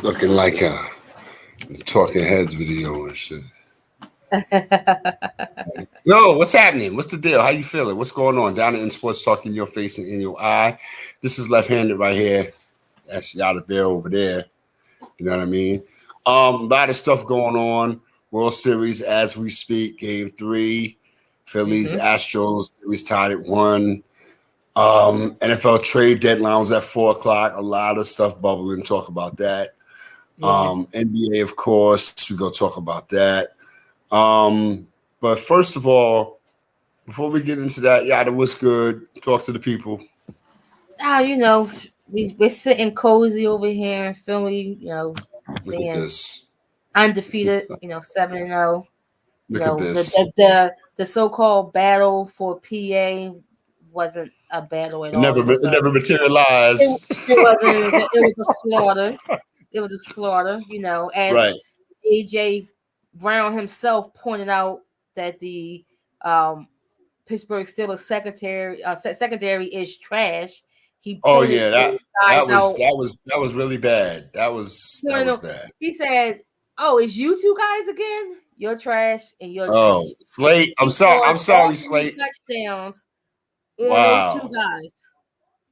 looking like a Talking Heads video and shit. Yo, what's happening? What's the deal? How you feeling? What's going on? Down in Sports Talk, in your face and in your eye. This is Left-Handed right here. That's YADABEAR over there. You know what I mean? A lot of stuff going on. World Series as we speak. Game 3. Phillies, Astros. Series tied at 1. NFL trade deadline was at 4 o'clock. A lot of stuff bubbling. Talk about that. NBA, of course. We're going to talk about that. But first of all, before we get into that, Yada, what's good? Talk to the people. You know, we're sitting cozy over here in Philly, you know, Look at this. Undefeated, 7-0. Look at this. The so-called battle for PA wasn't a battle at all. It never materialized. It wasn't. It was a slaughter. It was a slaughter, as AJ Brown himself pointed out that the Pittsburgh Steelers secondary is trash. He that was really bad. That was bad. He said, "Oh, it's you two guys again? You're trash and you're trash." Slate. I'm sorry, Slate. Touchdowns on those two guys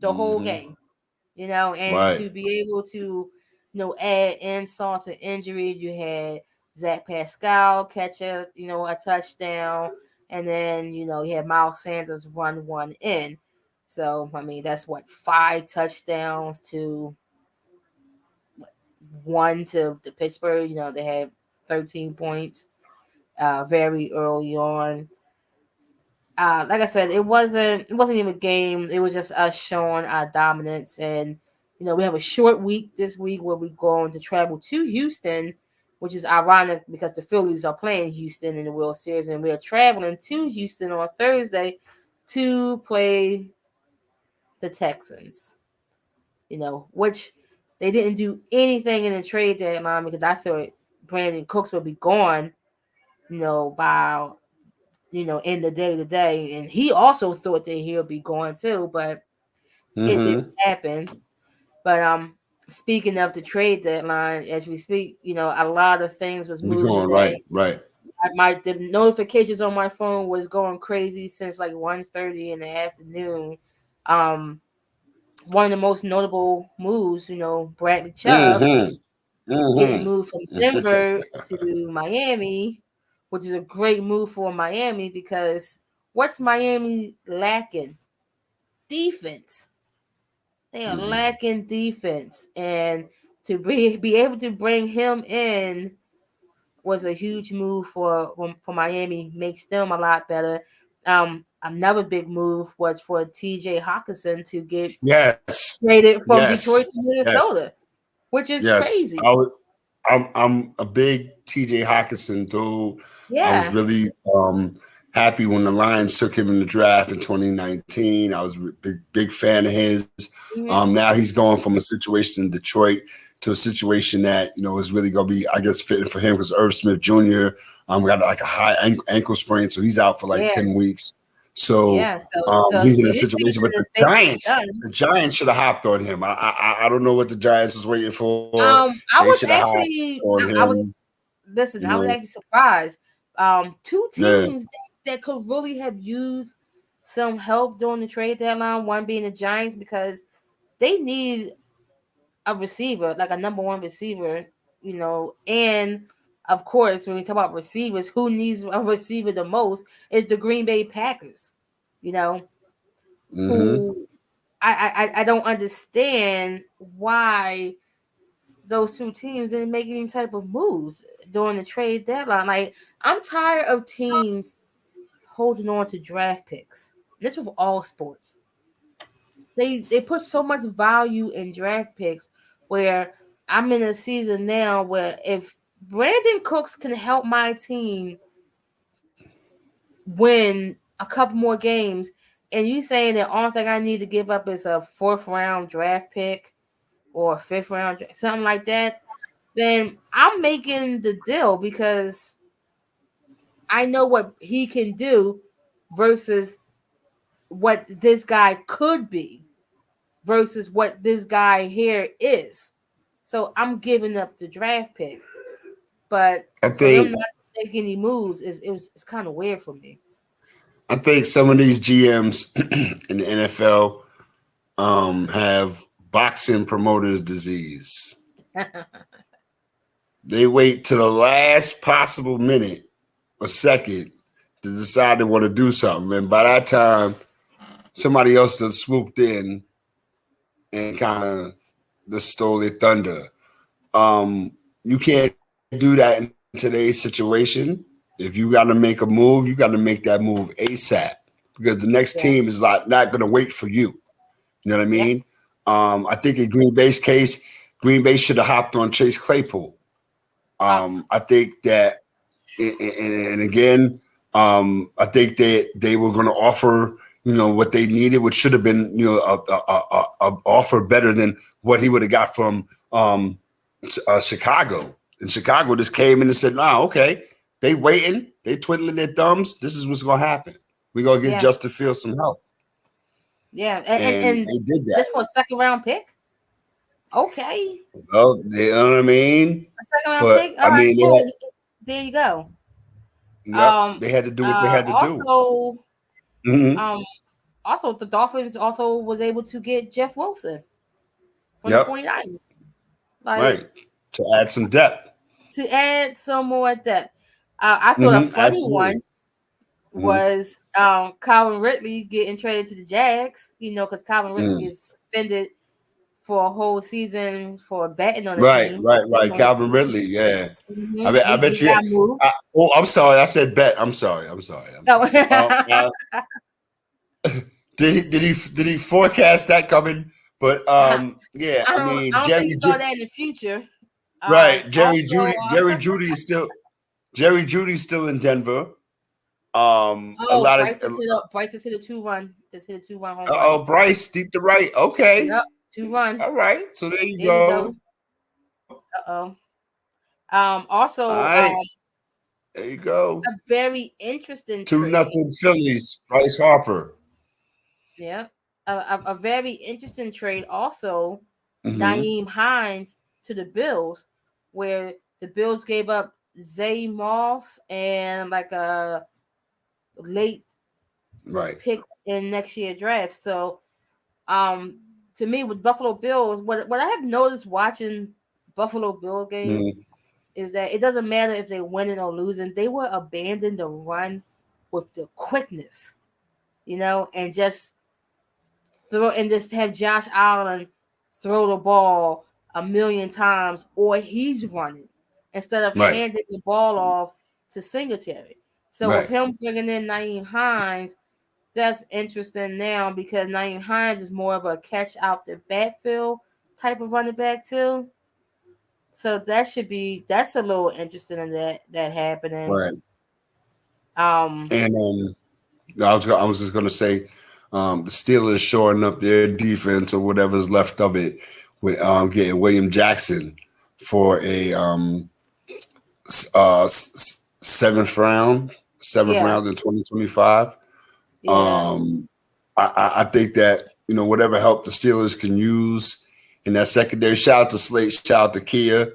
the whole game, and to be able to, add insult to injury, you had Zach Pascal catch a touchdown, and then you had Miles Sanders run one in. So I mean, that's 5 touchdowns to 1 to Pittsburgh. They had 13 points very early on. Like I said, it wasn't even a game. It was just us showing our dominance, and we have a short week this week where we're going to travel to Houston, which is ironic because the Phillies are playing Houston in the World Series, and we're traveling to Houston on Thursday to play the Texans. Which they didn't do anything in the trade deadline because I thought Brandon Cooks would be gone, by in the day-to-day, and he also thought that he'll be gone too, but it didn't happen. But speaking of the trade deadline, as we speak, a lot of things was moving today. Right. The notifications on my phone was going crazy since 1:30 in the afternoon. One of the most notable moves, Bradley Chubb getting moved from Denver to Miami, which is a great move for Miami because what's Miami lacking? Defense. They are lacking defense, and to be able to bring him in was a huge move for Miami. Makes them a lot better. Another big move was for T.J. Hawkinson to get traded from Detroit to Minnesota, which is crazy. I'm a big T.J. Hawkinson dude. Yeah. I was really happy when the Lions took him in the draft in 2019. I was a big fan of his. Now he's going from a situation in Detroit to a situation that is really going to be, I guess, fitting for him because Irv Smith Jr. Got a high ankle sprain, so he's out for 10 weeks. So, he's in a situation. But the Giants should have hopped on him. I don't know what the Giants was waiting for. I was actually surprised. 2 teams that could really have used some help during the trade deadline. One being the Giants because they need a receiver, like a number 1 receiver, and of course, when we talk about receivers, who needs a receiver the most is the Green Bay Packers, who I don't understand why those 2 teams didn't make any type of moves during the trade deadline. I'm tired of teams holding on to draft picks. This with all sports. They put so much value in draft picks where I'm in a season now where if Brandon Cooks can help my team win a couple more games, and you saying that all thing I need to give up is a 4th round draft pick or a 5th round, something like that, then I'm making the deal because I know what he can do versus what this guy could be versus what this guy here is. So I'm giving up the draft pick. But I for them think not to make any moves, it's kind of weird for me. I think some of these GMs in the NFL have boxing promoters disease. They wait to the last possible minute or second to decide they want to do something, and by that time, somebody else has swooped in and kind of just stole their thunder. You can't do that in today's situation. If you got to make a move, you got to make that move ASAP because the next team Yeah, is not going to wait for you. You know what I yeah, mean? I think in Green Bay's case, Green Bay should have hopped on Chase Claypool. uh, I think that, and again, I think that they were going to offer, what they needed, which should have been, a offer better than what he would have got from Chicago. And Chicago just came in and said, "Nah, okay, they waiting, they twiddling their thumbs. This is what's going to happen. We're going to get yeah, Justin Fields some help," yeah, and and they did that. just for a second round pick, okay, Well, you know what I mean? a second round But pick. All I right, mean, cool. There you go. yep, they had to do what they had to do. Also, Hmm. um, also the Dolphins also was able to get Jeff Wilson from the Yep, 49ers. Like right. To add some depth. to add some more depth. I thought a Hmm. funny Absolutely. one Hmm. was Calvin Ridley getting traded to the Jags. Because Calvin Ridley Mm. is suspended for a whole season for betting on the Right, team. right, right. Calvin Ridley, yeah. I bet He you. got moved. Oh, I'm sorry. I said bet. I'm sorry. I'm sorry. I'm Oh. sorry. Did he forecast that coming? But yeah. I I mean, don't think he saw that in the future. right. Also, Jerry Judy's still in Denver. A oh, lot of. Bryce just hit a 2-run. Just hit a 2-run home run. Oh, Bryce deep to right. Okay. Yep, 2-run. All right. So there you There you go. go. Uh-oh. All Also, right. There you go. a very interesting 2-0 trade. Phillies. Bryce Harper. Yeah. A very interesting trade also, Hmm. Naeem Hines to the Bills, where the Bills gave up Zay Moss and like a late Right. pick in next year draft. So um to me with Buffalo Bills, what I have noticed watching Buffalo Bill games Mm. is that it doesn't matter if they're winning or losing, they will abandon the run with the quickness, and just have Josh Allen throw the ball a million times or he's running instead of Right. handing the ball off to Singletary. So with Right. him bringing in Naeem Hines, that's interesting now because Naeem Hines is more of a catch out the backfield type of running back too. So that's a little interesting in that happening. Right. Um And I was just gonna say, the Steelers shoring up their defense or whatever's left of it with getting William Jackson for a seventh yeah, round in 2025. yeah. Um, I think that whatever help the Steelers can use in that secondary. Shout out to Slate. Shout out to Kia.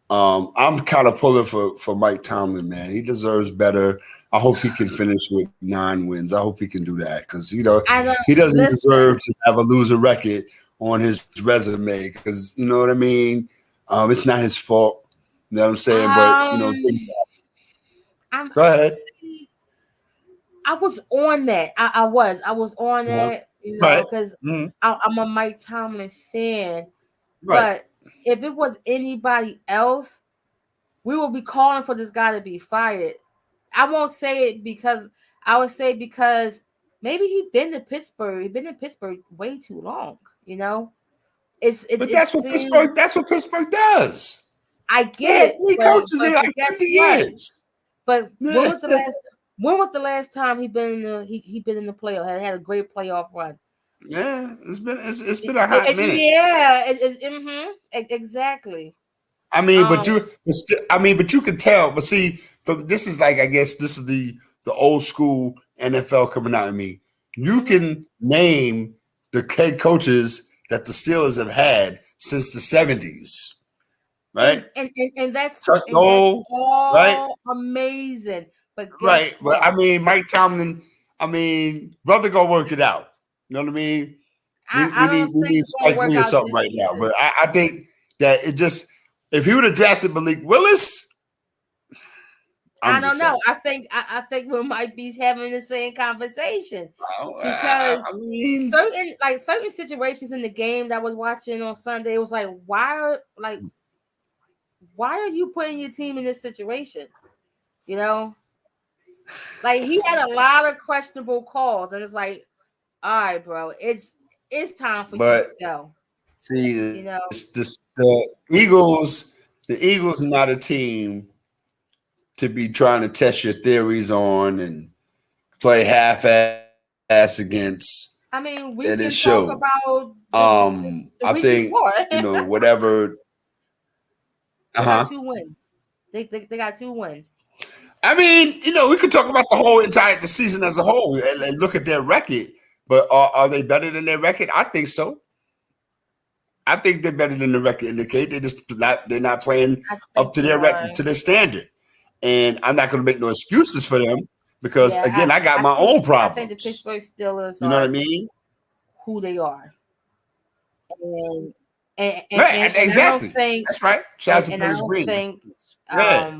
I'm kind of pulling for Mike Tomlin, man. He deserves better. I hope he can finish with 9 wins. I hope he can do that because I know. he doesn't Listen, deserve to have a losing record on his resume because you know what I mean. It's not his fault. You know what I'm saying? But things. I'm Go ahead. see, I was on that. I was on Uh-huh. that, Right. because Mhm. I'm a Mike Tomlin fan. Right. But if it was anybody else, we would be calling for this guy to be fired. I won't say it because I would say because maybe he been to Pittsburgh. He been in Pittsburgh way too long. You know, But it that's what seems Pittsburgh. That's what Pittsburgh does. I They get had it, three but coaches in but like but guess 50 what? years. But when Yeah. was the last? When was the last time he been in the he been in the playoff? Had a great playoff run. Yeah, it's been a hot minute. Yeah, exactly. I mean, Um, but you could tell. But see, this is like I guess this is the old school NFL coming out of me. You mhm. can name the head coaches that the Steelers have had since the 70s. right? And that's Chuck Noll, right? all amazing. But guess Right. But I what? mean, Mike Tomlin, brother gonna work it out. You know what I mean? I don't We think need it's gonna Spike work Lee or out something this right now. season. But I think that it just if he would have drafted Malik Willis, I I'm don't just know. saying. I think we might be having the same conversation I because mean, certain situations in the game that I was watching on Sunday, it was like why are you putting your team in this situation? You know, like he had a lot of questionable calls, and it's like, all right, bro, it's time for you to but go. see, You know, it's this, the Eagles. The Eagles are not a team to be trying to test your theories on and play half-ass against, I mean, we and it can talk showed. about the I week think before. whatever. They got Uh-huh. 2 wins. They got 2 wins. I mean, we could talk about the whole entire the season as a whole and look at their record. But are they better than their record? I think so. I think they're better than the record indicate. They're not playing I up think to they their are. record to their standard. And I'm not going to make no excuses for them because Yeah, again, I got my own I think the problems. Pittsburgh Steelers You know what I are mean? who they are, and Right, and I don't exactly. think That's right. Shout out to I Dennis don't Green. think Yeah.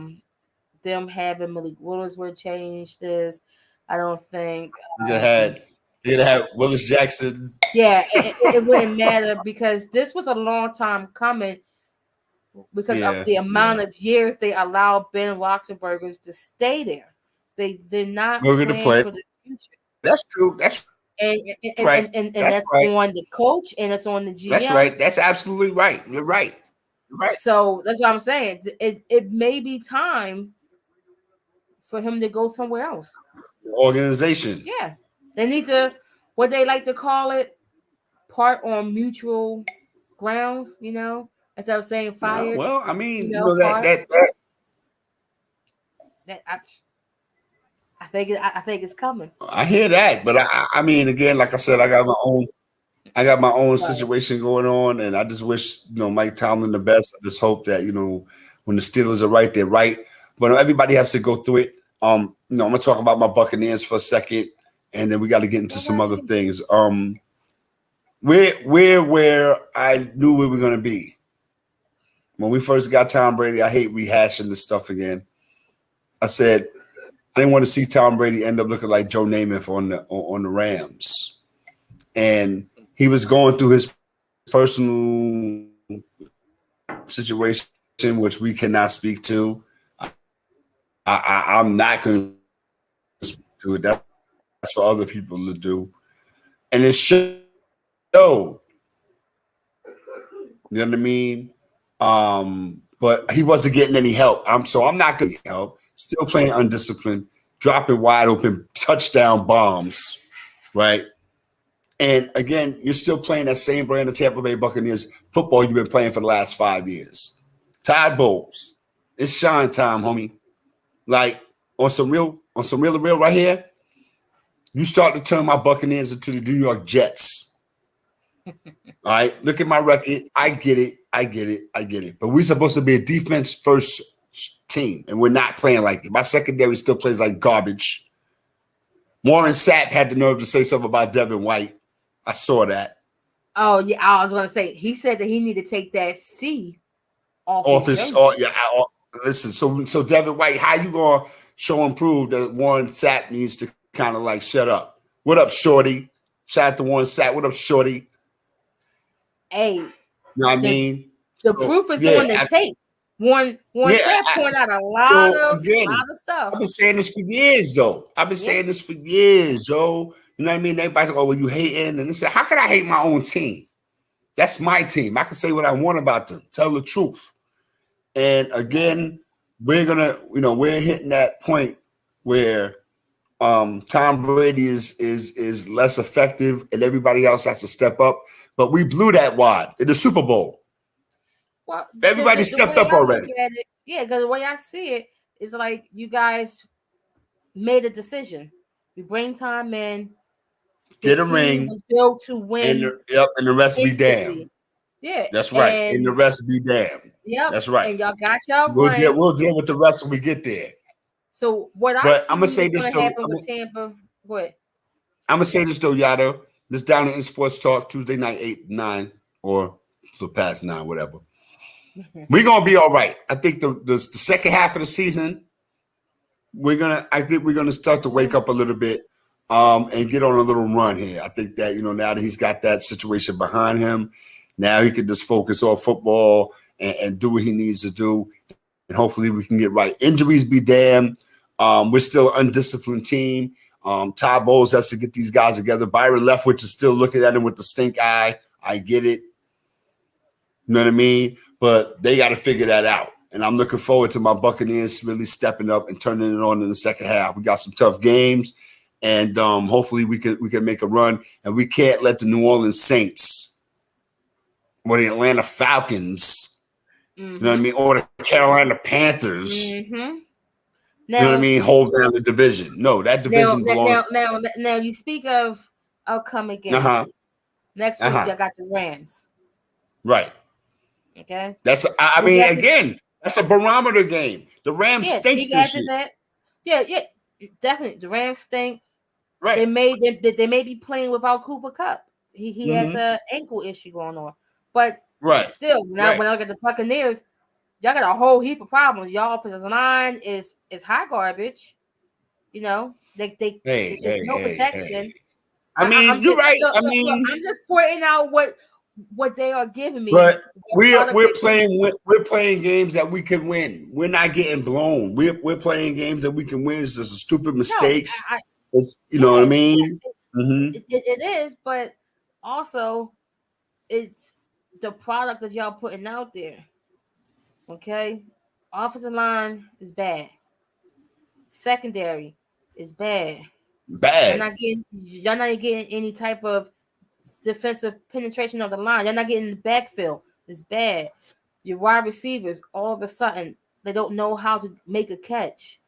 them having Malik Willis would change this. I don't think You had Willis Jackson. yeah, it wouldn't matter because this was a long time coming because of Yeah, the amount yeah. of years they allowed Ben Roethlisberger to stay there. They're not We're gonna playing play. for the future. That's true. That's And right. and That's that's right. on the coach and it's on the That's GM. right. That's absolutely right. You're right. You're right. So that's what I'm saying. It may be time for him to go somewhere else. Organization. Yeah, they need to what they like to call it part on mutual grounds. Instead of saying fired. Well, I mean, Part that that I think it's coming. I hear that, but I mean, again, like I said, I got my own Right. situation going on, and I just wish Mike Tomlin the best. I just hope that when the Steelers are right, they're right. But everybody has to go through it. I'm gonna talk about my Buccaneers for a second, and then we got to get into All some other right. things. We're where I knew we were gonna be when we first got Tom Brady. I hate rehashing this stuff again. I said I didn't want to see Tom Brady end up looking like Joe Namath on the Rams, and he was going through his personal situation, which we cannot speak to. I'm not going to speak to it. That's for other people to do, and it showed. You know what I mean? But he wasn't getting any help. I'm not going to get help. Still playing undisciplined, dropping wide open touchdown bombs, right? And again, you're still playing that same brand of Tampa Bay Buccaneers football you've been playing for the last 5 years. Todd Bowles, it's shine time, homie. Like on some real right here, you start to turn my Buccaneers into the New York Jets. All right, look at my record. I get it. But we're supposed to be a defense first team, and we're not playing like it. My secondary still plays like garbage. Warren Sapp had the nerve to say something about Devin White. I saw that. Oh yeah, I was going to say he said that he needed to take that C off his jersey. Listen. So Devin White, how you gonna show and prove that Warren Sapp needs to kind of like shut up? What up, Shorty? Shout out to Warren Sapp. What up, Shorty? Hey, you know what I mean? The proof is on the tape. One Sapp point out a lot of stuff. I've been saying this for years, though. I've been saying this for years, Joe. You know what I mean? Everybody go, well, you hating, and they say, how can I hate my own team? That's my team. I can say what I want about them. Tell the truth. And again, we're we're hitting that point where Tom Brady is less effective, and everybody else has to step up. But we blew that wad in the Super Bowl. Well, everybody stepped up already. Because the way I see it is like you guys made a decision. You bring time in, get a ring, was built to win, and the rest be damned. Yeah, that's right. And the rest be damned. Yep. That's right. And y'all got y'all We'll ring. deal with the rest when we get there. So what I But see I'm gonna is say this going to though. happen with Tampa. What? I'm gonna say this though, Yada. This down in Sports Talk Tuesday night 8-9 or so past 9, whatever. We're gonna be all right. I think the second half of the season, I think we're gonna start to wake up a little bit and get on a little run here. I think that now that he's got that situation behind him, now he can just focus on football and do what he needs to do, and hopefully we can get right. Injuries be damned. We're still an undisciplined team. Todd Bowles has to get these guys together. Byron Leftwich is still looking at him with the stink eye. I get it. You know what I mean? But they got to figure that out. And I'm looking forward to my Buccaneers really stepping up and turning it on in the second half. We got some tough games, and hopefully we can make a run. And we can't let the New Orleans Saints or the Atlanta Falcons, you know what I mean, or the Carolina Panthers, you know what I mean, hold down the division. No, that division belongs. Now you speak of upcoming games. Next week, y'all got the Rams. Right. Okay. That's that's a barometer game. The Rams stink this year. Yeah, definitely. The Rams stink. Right. They may be playing without Cooper Kupp. He has an ankle issue going on. But still, when I look at the Buccaneers, y'all got a whole heap of problems. Y'all offensive line is high garbage. There's no protection. I mean, you're right. I'm just pointing out what they are giving me. But we're playing games that we can win. We're not getting blown. We're playing games that we can win. It's just stupid mistakes. Know what I mean? It is, but also it's the product that y'all putting out there. Okay, offensive line is bad. Secondary is bad. You're not getting any type of defensive penetration of the line. You're not getting the backfield. It's bad. Your wide receivers, all of a sudden, they don't know how to make a catch.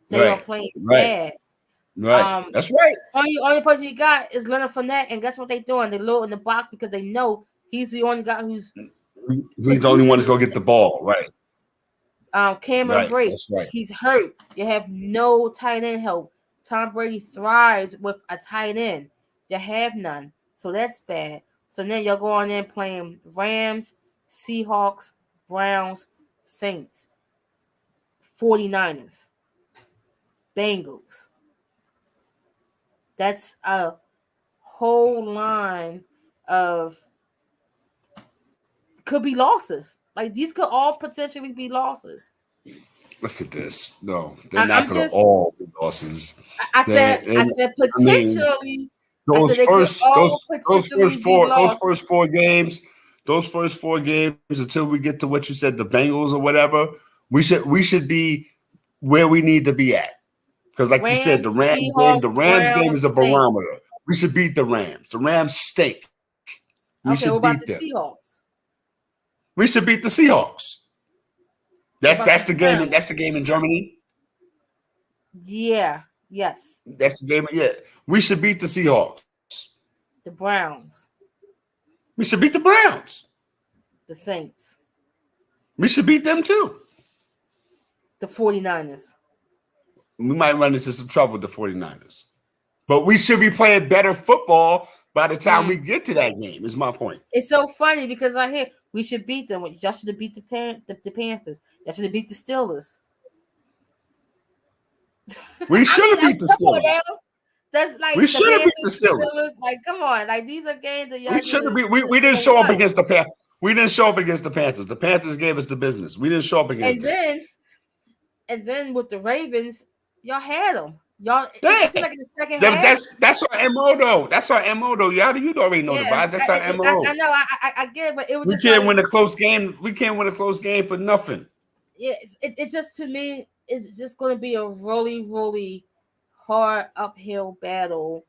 They are playing bad. Right. That's right. Only person you got is Leonard Fournette, and guess what they're doing? They load in the box because they know he's the only guy who's the only one that's gonna get the ball. Right. Cameron Brate, he's hurt. You have no tight end help. Tom Brady thrives with a tight end. You have none. So that's bad. So then you'll go on in playing Rams, Seahawks, Browns, Saints, 49ers, Bengals. That's a whole line of could be losses. Like these could all potentially be losses. Look at this. No, they're not going to all be losses. I said potentially. Those first four games until we get to what you said, the Bengals or whatever, we should be where we need to be at. Because like you said, the Rams game is a barometer. We should beat the Rams. The Rams stink. We should beat them. Seahawks? We should beat the Seahawks. That's the game. That's the game in Germany. Yeah. Yes. That's the game. Yeah. We should beat the Seahawks. The Browns. We should beat the Browns. The Saints. We should beat them too. The 49ers. We might run into some trouble with the 49ers. But we should be playing better football by the time we get to that game, is my point. It's so funny because I hear we should beat them. Y'all should have beat the Panthers. Y'all should have beat the Steelers. We should have beat the Steelers. That's like we should have beat the Steelers. Like, come on, like these are games that y'all. We should have beat. We didn't show up against the Panthers. We didn't show up against the Panthers. The Panthers gave us the business. We didn't show up against them. And then with the Ravens, y'all had them. Y'all, it seemed like in the second half. That's our MO though. That's our MO though. You already know the vibe. That's our MO. I know. I get it, but it was. We can't win a close game. We can't win a close game for nothing. Yeah, it just to me it's just going to be a really, really hard uphill battle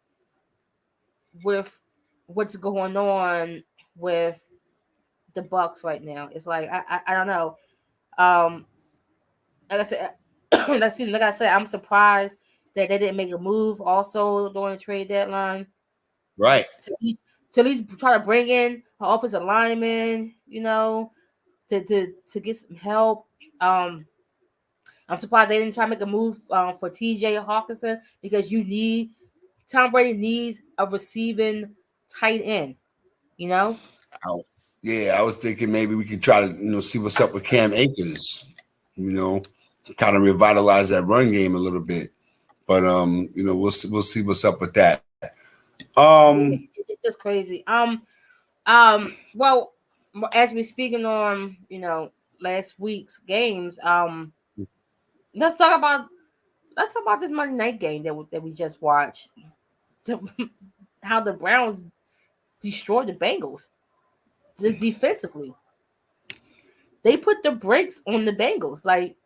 with what's going on with the Bucks right now. It's like I don't know. Like I said, like I said, I'm surprised that they didn't make a move also during the trade deadline. Right. To at least try to bring in an offensive lineman, to get some help. I'm surprised they didn't try to make a move for T.J. Hawkinson, because Tom Brady needs a receiving tight end. You know. I- yeah, I was thinking maybe we could try to see what's up with Cam Akers. You know, kind of revitalize that run game a little bit. But we'll see what's up with that. It's just crazy. Well, as we're speaking on, last week's games, let's talk about this Monday night game that we just watched. How the Browns destroyed the Bengals defensively. They put the brakes on the Bengals. Like,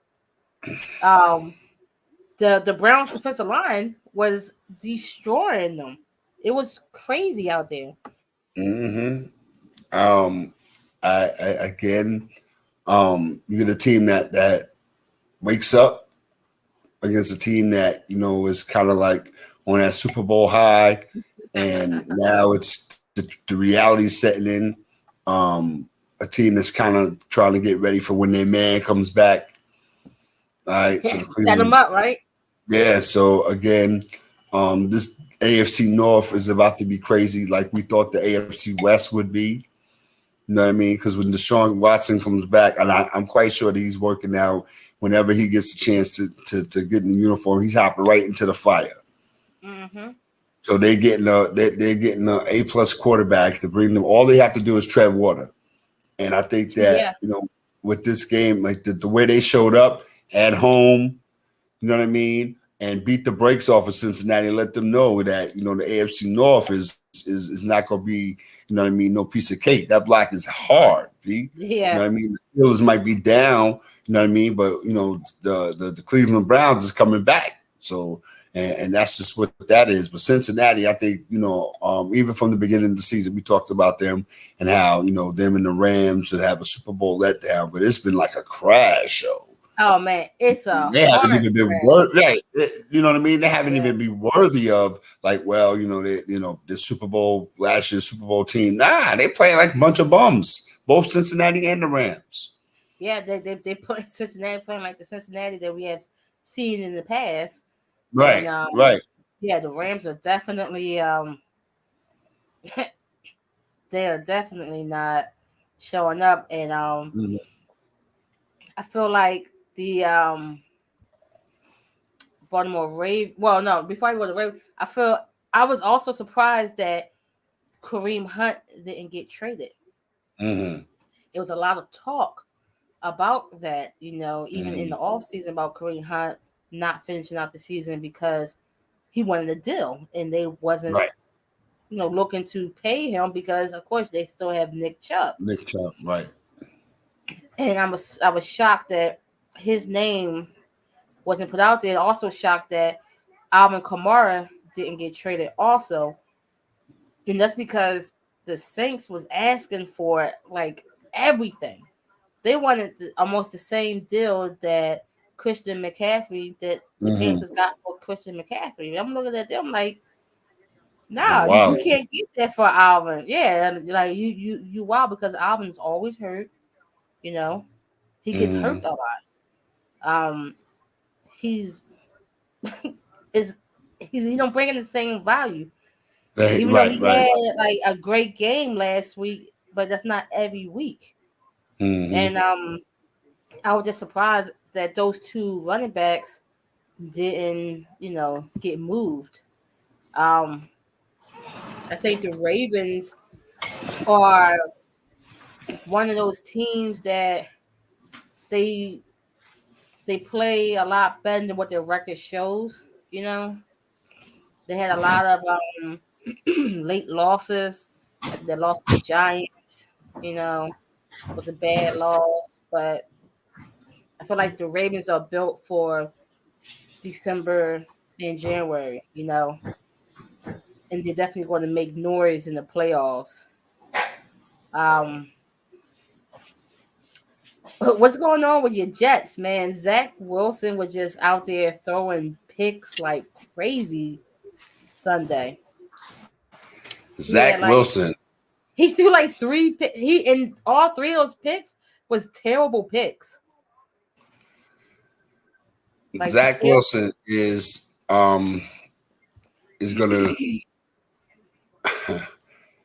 the Browns defensive line was destroying them. It was crazy out there. Mm-hmm. I again, you get a team that wakes up against a team that is kind of like on that Super Bowl high, and now it's the reality setting in. A team that's kind of trying to get ready for when their man comes back. All right, so Set them up, right? Yeah. So again, this AFC North is about to be crazy, like we thought the AFC West would be. You know what I mean? Because when Deshaun Watson comes back, and I'm quite sure that he's working now. Whenever he gets a chance to get in the uniform, he's hopping right into the fire. Mm-hmm. So they're getting a A+ quarterback to bring them. All they have to do is tread water, and I think that with this game, like the way they showed up at home, you know what I mean, and beat the brakes off of Cincinnati, and let them know that the AFC North is not going to be, you know what I mean, no piece of cake. That block is hard, B. Yeah. You know what I mean? The Steelers might be down, you know what I mean, but the Cleveland Browns is coming back. So and that's just what that is. But Cincinnati, I think, even from the beginning of the season, we talked about them and how, them and the Rams should have a Super Bowl letdown, but it's been like a crash show. Oh man, it's a they haven't even been worthy. You know what I mean? They haven't even been worthy of the Super Bowl last year's Super Bowl team. Nah, they playing like a bunch of bums. Both Cincinnati and the Rams. Yeah, they play Cincinnati playing like the Cincinnati that we have seen in the past. Right. And, right. Yeah, the Rams are definitely they are definitely not showing up, and I feel like the Baltimore Ravens. Well, no, before I go to the Ravens, I was also surprised that Kareem Hunt didn't get traded. Mm-hmm. It was a lot of talk about that, even in the offseason, about Kareem Hunt not finishing out the season because he wanted a deal and they wasn't, looking to pay him because, of course, they still have Nick Chubb. Right. And I was shocked that his name wasn't put out there. Also shocked that Alvin Kamara didn't get traded also. And that's because the Saints was asking for like everything. They wanted almost the same deal that Christian McCaffrey, that the Panthers got for Christian McCaffrey. I'm looking at them like, nah, you can't get that for Alvin. Yeah, like you wild, because Alvin's always hurt. He gets hurt a lot. He's he don't bring in the same value. Even though he had like a great game last week, but that's not every week. And I was just surprised that those two running backs didn't, get moved. I think the Ravens are one of those teams that they play a lot better than what their record shows. They had a lot of late losses. Like they lost to the Giants, was a bad loss. But I feel like the Ravens are built for December and January, and they're definitely going to make noise in the playoffs. What's going on with your Jets, man? Zach Wilson was just out there throwing picks like crazy Sunday. Zach Wilson. He threw like 3 picks. He in all 3 of those picks was terrible picks. Like Zach Wilson is gonna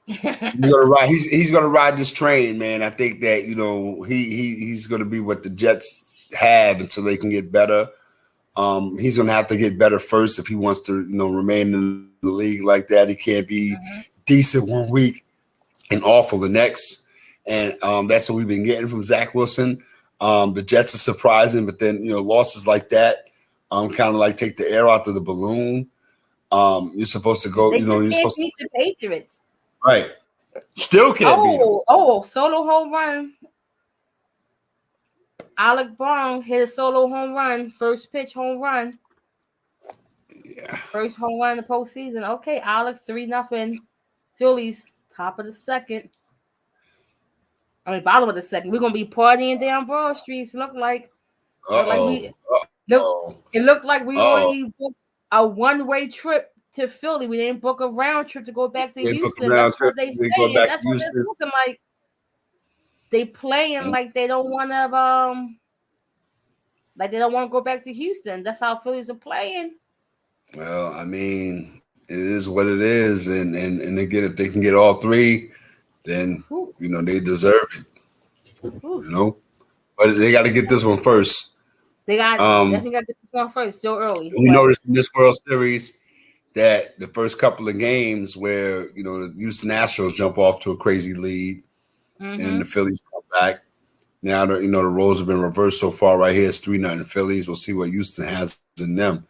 he's gonna ride this train, man. I think that he's gonna be what the Jets have until they can get better. He's gonna have to get better first if he wants to remain in the league like that. He can't be decent one week and awful the next. And that's what we've been getting from Zach Wilson. The Jets are surprising, but then losses like that kind of like take the air out of the balloon. You're supposed to go. They You're can't supposed beat the Patriots. Right. Still can't beat them. Oh, solo home run. Alec Brown hit a solo home run. First pitch home run. Yeah. First home run in the postseason. Okay, Alec 3-0. Phillies top of the second. Bottom of the second. We're gonna be partying down Broad Street. It looked like we only booked a one-way trip to Philly. We didn't book a round trip to go back to Houston. That's what they saying. That's what they're looking like. They playing like they don't want to go back to Houston. That's how Phillies are playing. Well, I mean, it is what it is, and again, if they can get all three, then they deserve it. But they got to get this one first. They definitely got to get this one first. Still early. You notice in this World Series that the first couple of games where the Houston Astros jump off to a crazy lead, and the Phillies come back. Now the roles have been reversed so far. Right here, it's 3-0 Phillies. We'll see what Houston has in them.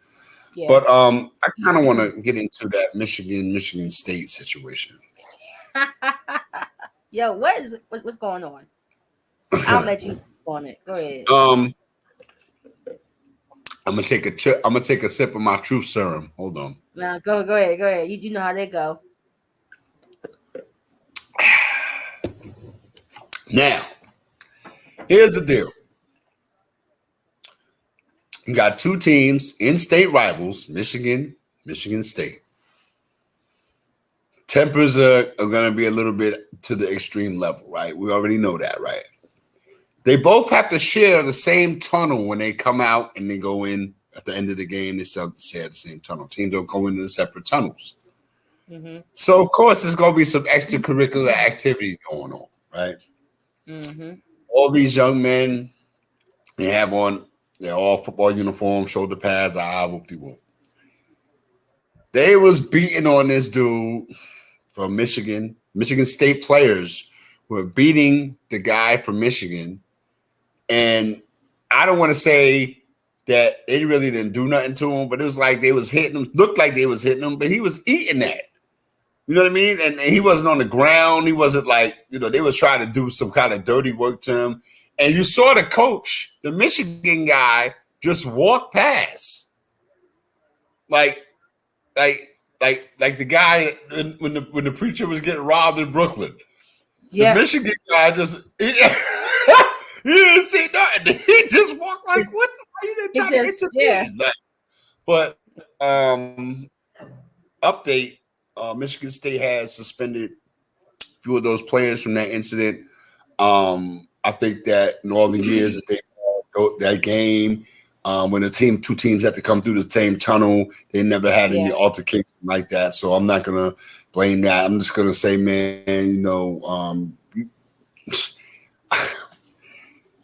Yeah. But I kind of want to get into that Michigan State situation. Yo, what's going on? I'll let you on it. Go ahead. I'm gonna take a sip of my truth serum. Hold on. Now go ahead. You know how they go. Now, here's the deal. You got two teams, in-state rivals, Michigan State. Tempers are going to be a little bit to the extreme level, right? We already know that, right? They both have to share the same tunnel when they come out and they go in at the end of the game. They share the same tunnel. Teams don't go into the separate tunnels. Mm-hmm. So, of course, there's going to be some extracurricular activities going on, right? Mm-hmm. All these young men, they have on their all football uniforms, shoulder pads, whoop-de-whoop. They was beating on this dude from Michigan. Michigan State players were beating the guy from Michigan. And I don't want to say that they really didn't do nothing to him, but it was like they was hitting him, looked like they was hitting him, but he was eating that. You know what I mean? And he wasn't on the ground. He wasn't like, they was trying to do some kind of dirty work to him. And you saw the coach, the Michigan guy, just walk past. Like the guy when the preacher was getting robbed in Brooklyn. Yeah. The Michigan guy just he didn't see nothing. He just walked like, what? Why you didn't try to intervene? Yeah. But update, Michigan State has suspended a few of those players from that incident. I think that in all the years that they that game, when two teams had to come through the same tunnel, they never had any altercation like that. So I'm not gonna blame that. I'm just gonna say, man,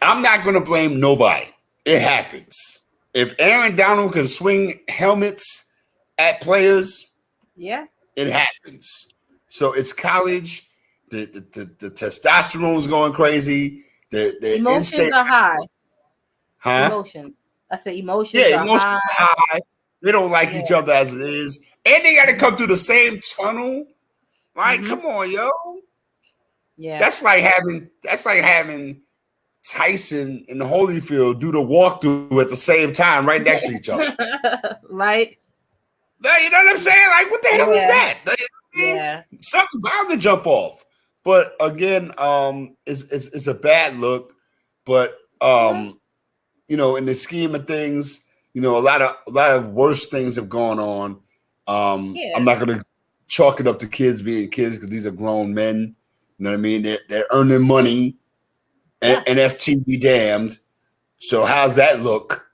I'm not gonna blame nobody. It happens. If Aaron Donald can swing helmets at players, it happens. So it's college. The testosterone is going crazy. The emotions are high. Huh? Emotions. I said emotions are high. They don't like each other as it is. And they got to come through the same tunnel. Like, come on, yo. Yeah. That's like having Tyson and Holyfield do the walkthrough at the same time right next to each other. Right. You know what I'm saying? Like, what the hell is that? Yeah. Something bound to jump off. But again, it's a bad look. But in the scheme of things, a lot of worse things have gone on. I'm not gonna chalk it up to kids being kids because these are grown men. You know what I mean? They're earning money. and Yes. NFT be damned. So how's that look?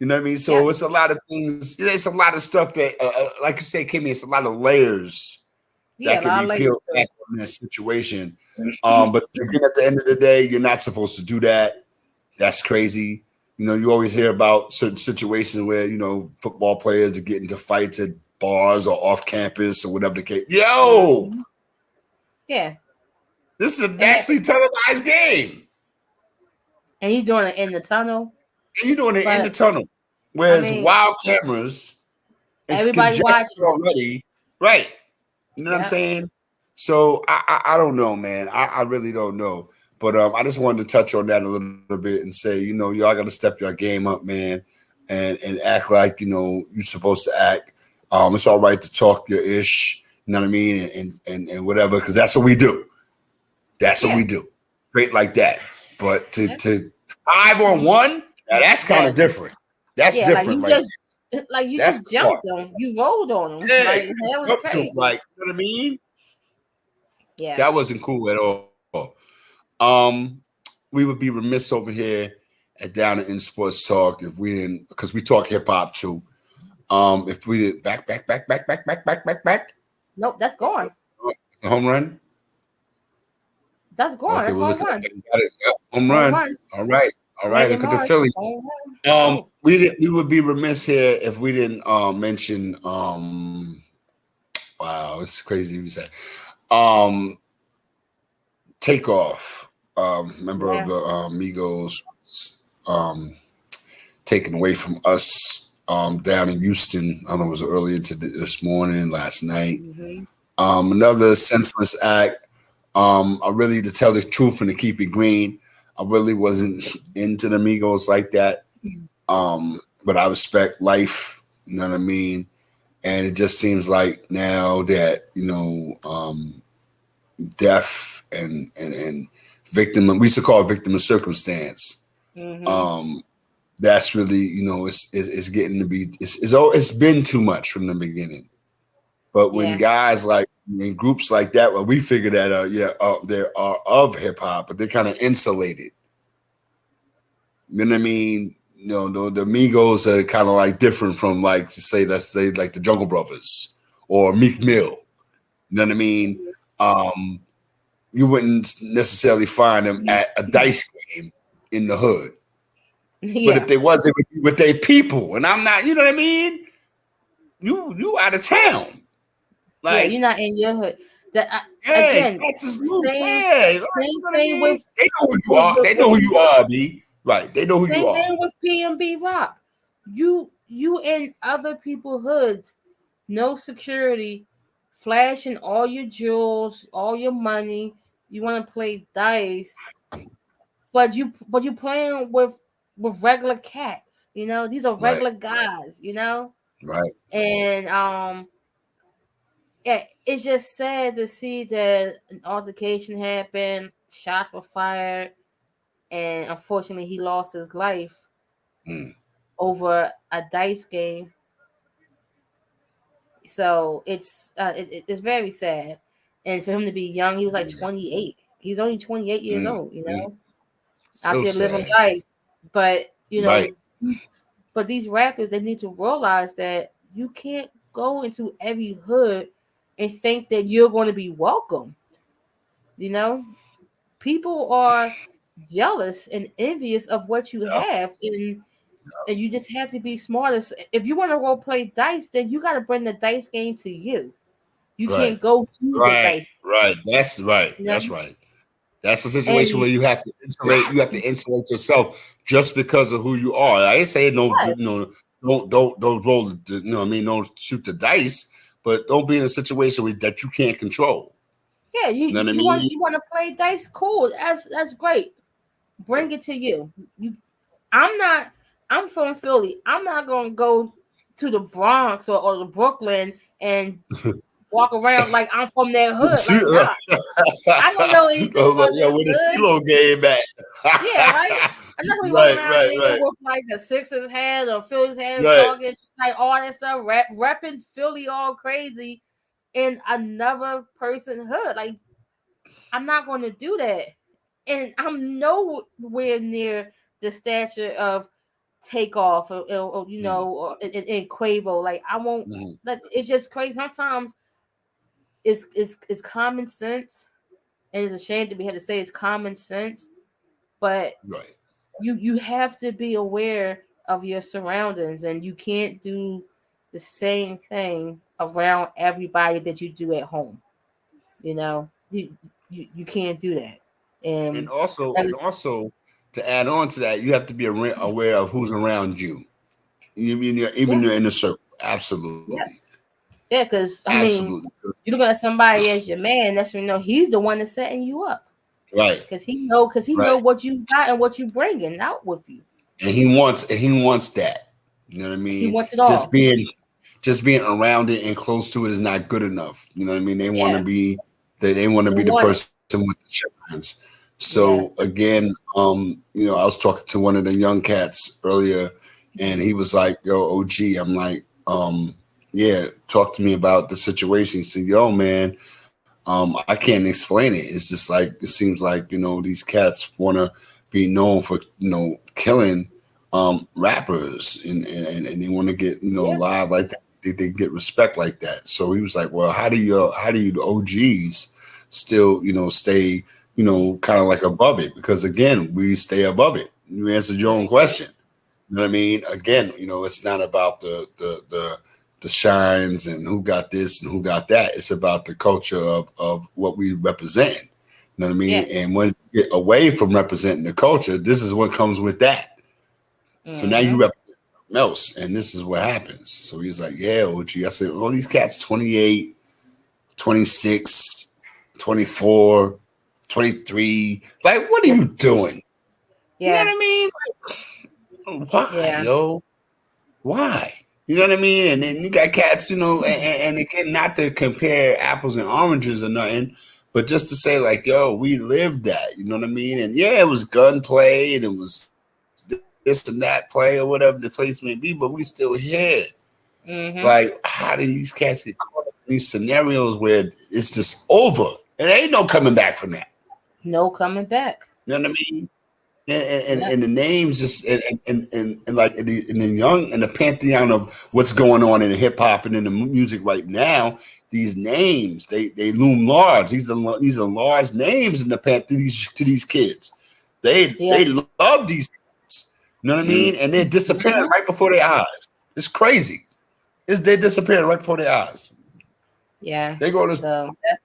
You know what I mean? So Yes. it's a lot of things. It's a lot of stuff that, like you say, Kimmy, it's a lot of layers Yeah, that a can lot be of layers peeled to back on that situation. it. But again, at the end of the day, you're not supposed to do that. That's crazy. You know, you always hear about certain situations where, football players are getting into fights at bars or off campus or whatever the case. Yo, Mhm. Yeah. this is a It nationally happens. televised game. And you doing it in the tunnel. And you're doing it in the But tunnel. I Whereas mean, wild cameras, it's everybody congested watching it. already. Right. You know what I'm Yeah. saying? So I don't know, man. I really don't know. But I just wanted to touch on that a little bit and say, y'all got to step your game up, man, and act like you're supposed to act. It's all right to talk your ish, you know what I mean, and whatever, because that's what we do. That's what Yeah. we do, straight like that. But to Yeah. 5-on-1, now that's kind of That. different. That's Yeah. different, right Like you there. That's just the part. jumped them. You rolled on them. Yeah, Like you that was jumped to crazy. like, you know what I mean? Yeah. That wasn't cool at all. Um, we would be remiss over here at Down in Sports Talk if we didn't, because we talk hip hop too. If we didn't back. Nope. That's Oh, gone. it's a home run. That's gone. Okay, That's we're home looking at run. it. Got it. Yep, home Home run. run. All right. Brandon Look at the Marsh. Philly. Home run. Oh. We would be remiss here if we didn't mention wow, it's crazy you said um Takeoff, member of Yeah. the Migos, um taken away from us down in Houston. I don't know, it was earlier this morning, last night. Hmm. Another senseless act. I really, to tell the truth and to keep it green, I really wasn't into the Migos like that. But I respect life, you know what I mean? And it just seems like now that, death and victim, we used to call it victim of circumstance. Hmm. Um, that's really, it's getting to be, it's been too much from the beginning. But when Yeah. guys like in groups like that, well, we figure that they are of hip hop, but they're kind of insulated. You know what I mean? The Migos are kind of like different from like let's say like the Jungle Brothers or Meek Mill. You know what I mean? Um, you wouldn't necessarily find them at a dice game in the hood. But if Yeah. they was, it would be with their people. And I'm not, you know what I mean? You out of town. Yeah. You're Like, not in your hood. That hey, again. that's just loose. Same. Hey, like, you Same know what I thing mean? with They know who you with are. with, They know with who you are, B. Right. They know who you same are. thing with PMB Rock. You in other people's hoods, no security, flashing all your jewels, all your money. You want to play dice, but you playing with regular cats. These are Right. regular guys. Right. And yeah, it's just sad to see that an altercation happened, shots were fired, and unfortunately he lost his life Mm. over a dice game. So it's very sad, and for him to be young, he was like Yeah. 28. He's only 28 years Mm. old, Mm. out So there living sad. life. But Right. but these rappers, they need to realize that you can't go into every hood and think that you're going to be welcome. You know, people are jealous and envious of what you Yeah. have, and you just have to be smarter. If you want to go play dice, then you got to bring the dice game to you. You Right. can't go to the Right. dice. Right. That's right. You know, That's right. That's a situation and where you have to insulate. You have to insulate yourself just because of who you are. I ain't saying no, yeah, don't roll. What I mean, don't shoot the dice, but don't be in a situation that you can't control. yeah, you You know what I you want mean? you want to play dice? Cool, that's great. Bring it to you. I'm not. I'm from Philly. I'm not gonna go to the Bronx or the Brooklyn and walk around like I'm from their hood. Like, Shoot, nah, I don't know anything about yeah, their where the hood. CeeLo game Yeah, right. at? I'm not gonna be walking Right, around right, there right, with like a Sixers head or Phillies head, right. talking like all that stuff, repping Philly all crazy in another person's hood. Like, I'm not going to do that. and I'm nowhere near the stature of Takeoff or in Quavo. Like I won't. Mm-hmm. Like it's just crazy. Sometimes it's common sense, and it's a shame that we had to say it's common sense, but Right. you have to be aware of your surroundings, and you can't do the same thing around everybody that you do at home. You know, you can't do that. And And also, like, and also, to add on to that, you have to be aware of who's around you, yeah, even you're in the circle. Absolutely, yes, yeah, because I absolutely, mean, you look at somebody as your man. That's when you know he's the one that's setting you up right, because he know right. what you got and what you bringing out with you. And he wants that. You know what I He mean? wants it Just all. being just being around it and close to it is not good enough. You know what I mean? They want to Yeah, be they want to they be the want it. person with the shines. So Yeah. again, I was talking to one of the young cats earlier, and he was like, "Yo, OG," I'm like, "Yeah, talk to me about the situation." He said, "Yo, man, I can't explain it. It's just like it seems like these cats want to be known for killing rappers and they want to get Yeah. live like that. They get respect like that." So he was like, "Well, how do you the OGs still stay kind of like above it? Because again, we stay above it." You answered your own Mhm. question. You know what I mean? Again, it's not about the shines and who got this and who got that. It's about the culture of what we represent. You know what I mean? Yeah. And when you get away from representing the culture, this is what comes with that. So now you Mhm. represent something else, and this is what happens. So he's like, "Yeah, OG." I said, "All these cats 28, 26, 24, 23. Like, what are Yeah. you doing?" You know Yeah. what I mean? Like, why, Yeah. yo? Why? You know what I mean? And then you got cats, and again, not to compare apples and oranges or nothing, but just to say, like, yo, we lived that. You know what I mean? And yeah, it was gunplay and it was this and that play or whatever the place may be, but we still here. Like, Mhm. how do these cats get caught up in these scenarios where it's just over? And there ain't no coming back from that. No coming back. You know what I mean? And, Yeah. and the names just and like in the young in the pantheon of what's going on in the hip hop and in the music right now, these names they loom large. These are large names in the to these kids. They Yeah. love these kids. You know what I mean? And they're disappearing Mhm. right before their eyes. It's crazy. They're disappearing right before their eyes. Yeah. They go to So that's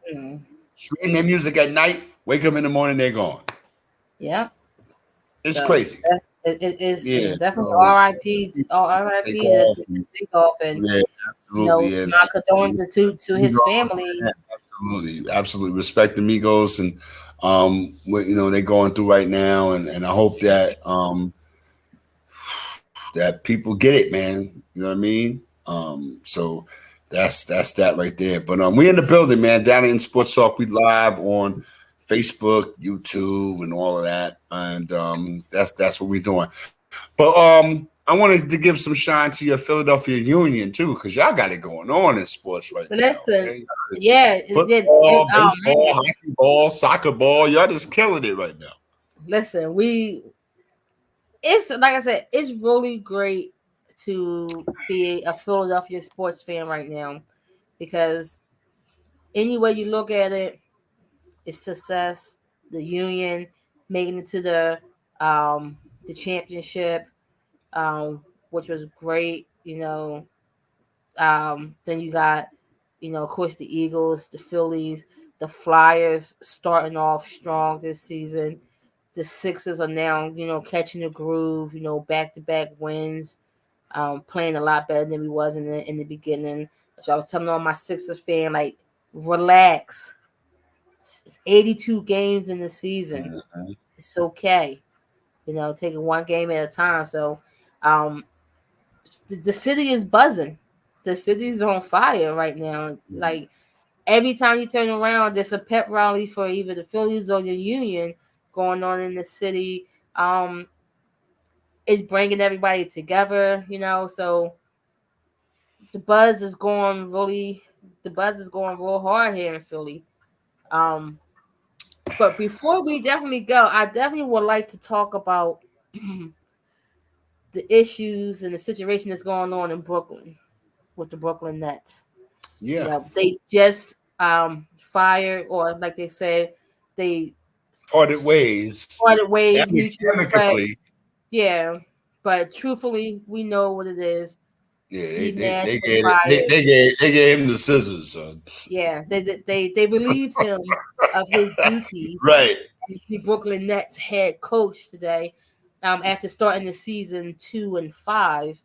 stream their music at night, wake up in the morning, they're gone. yeah. It's So crazy. it's Yeah. definitely So R.I.P. take R.I.P. off. To Takeoff, and Yeah, my absolutely. And condolences to his Migos, family. man, absolutely respect the Migos and what they're going through right now, and I hope that people get it, man. You know what I mean? So that's that right there. But we in the building, man. Down in Sports Talk, we live on Facebook, YouTube, and all of that, and that's what we're doing. But I wanted to give some shine to your Philadelphia Union too, because y'all got it going on in sports right now. Listen, Okay, yeah, football, oh baseball, man, hockey ball, soccer ball, y'all just killing it right now. listen, it's like I said, it's really great to be a Philadelphia sports fan right now because any way you look at it, it's success. The Union making it to the championship, which was great. Then you got, of course, the Eagles, the Phillies, the Flyers starting off strong this season. The Sixers are now, catching the groove. Back to back wins, playing a lot better than we was in the beginning. So I was telling all my Sixers fan, like, relax. It's 82 games in the season. Mhm. It's okay. Taking one game at a time. So, um, the city is buzzing. The city's on fire right now. Like every time you turn around, there's a pep rally for either the Phillies or the Union going on in the city. It's bringing everybody together. So the buzz is going really, the buzz is going real hard here in Philly. Um, But before we definitely go, I definitely would like to talk about the issues and the situation that's going on in Brooklyn with the Brooklyn Nets. You Yeah. know, they just fired, or like they said, they Parted ways parted ways, mutual respect. amicably. Yeah, but truthfully, we know what it is. Yeah, Steve Nash they was gave it, fired. they gave him the scissors, son. Yeah, they relieved him of his duties Right. as the Brooklyn Nets head coach today. After starting the season 2-5,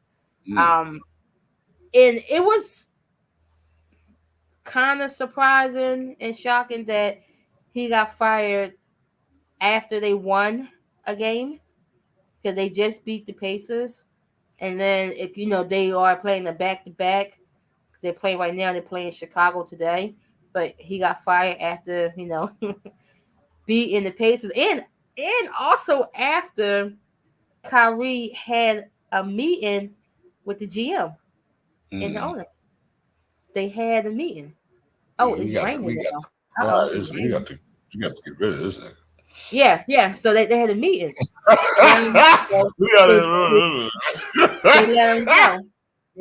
Mm, um, and it was kind of surprising and shocking that he got fired after they won a game because they just beat the Pacers, and then they are playing a back to back. They're playing right now. They're playing Chicago today, but he got fired after beating the Pacers, and also after Kyrie had a meeting with the GM and the mm. owner. They had a meeting. Oh, Man, it's raining we got now. right. It's You got raining. to you got to get rid of this nigga. Yeah, yeah. So they had a meeting. And We got they, they, to. they let him go.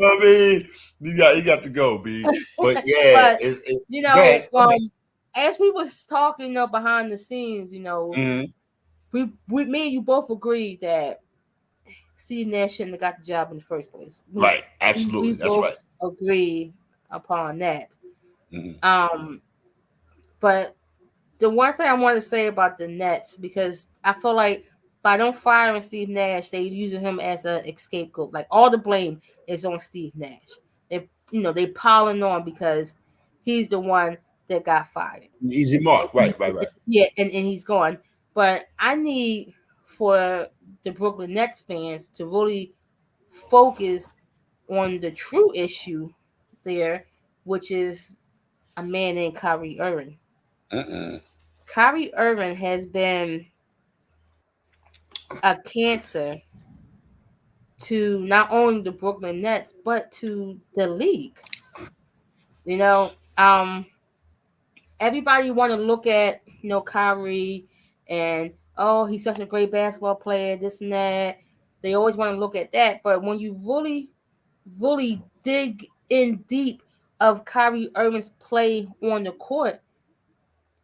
I mean, you got to go, B. But yeah, But go ahead. Go ahead. as we was talking, behind the scenes, Mm, we me and you both agreed that Steve Nash shouldn't have got the job in the first place. right. We Absolutely. That's both right. agree upon that. Mm, Um, but the one thing I want to say about the Nets, because I feel like by don't firing Steve Nash, they using him as a scapegoat. Like all the blame is on Steve Nash. They piling on because he's the one that got fired. easy mark. Right. Yeah, and he's gone. But I need for the Brooklyn Nets fans to really focus on the true issue there, which is a man named Kyrie Irving. Mm-mm. Kyrie Irving has been a cancer to not only the Brooklyn Nets but to the league. You know, everybody want to look at Kyrie and oh he's such a great basketball player, this and that. They always want to look at that, but when you really dig in deep of Kyrie Irving's play on the court,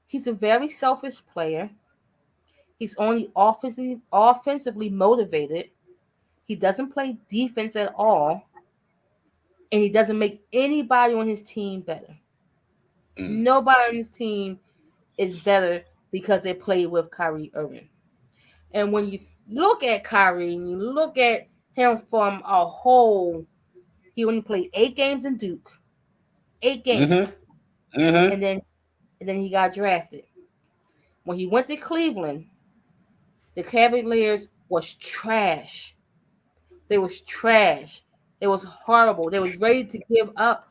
he's a very selfish player. He's only offensively motivated. He doesn't play defense at all, and he doesn't make anybody on his team better. Mm. Nobody on his team is better because they play with Kyrie Irving. And when you look at Kyrie and you look at him from a whole, he only played 8 games in Duke, 8 games, Mm-hmm. Mm-hmm. and then he got drafted. When he went to Cleveland, the Cavaliers was trash. They was trash. It was horrible. They was ready to give up